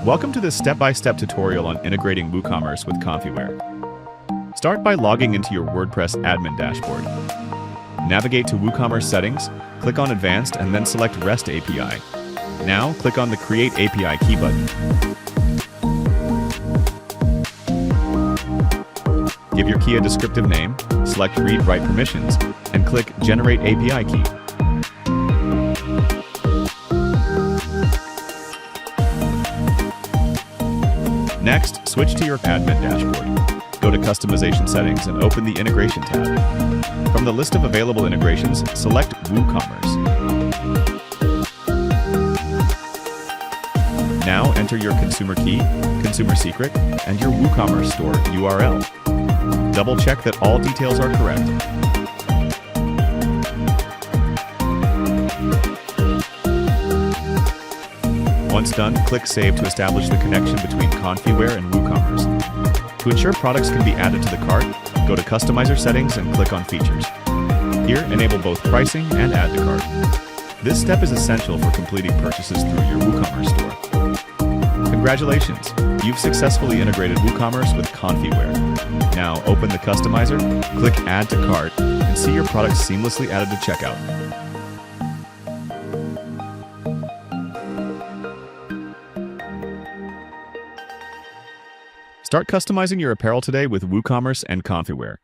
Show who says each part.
Speaker 1: Welcome to this step-by-step tutorial on integrating WooCommerce with Konfiwear. Start by logging into your WordPress admin dashboard. Navigate to WooCommerce settings, click on Advanced, and then select REST API. Now, click on the Create API key button. Give your key a descriptive name, select Read/Write Permissions, and click Generate API Key. Next, switch to your admin dashboard. Go to Customization Settings and open the Integration tab. From the list of available integrations, select WooCommerce. Now enter your consumer key, consumer secret, and your WooCommerce store URL. Double check that all details are correct. Once done, click Save to establish the connection between Konfiwear and WooCommerce. To ensure products can be added to the cart, go to Customizer Settings and click on Features. Here, enable both Pricing and Add to Cart. This step is essential for completing purchases through your WooCommerce store. Congratulations! You've successfully integrated WooCommerce with Konfiwear. Now, open the Customizer, click Add to Cart, and see your products seamlessly added to checkout. Start customizing your apparel today with WooCommerce and Konfiwear.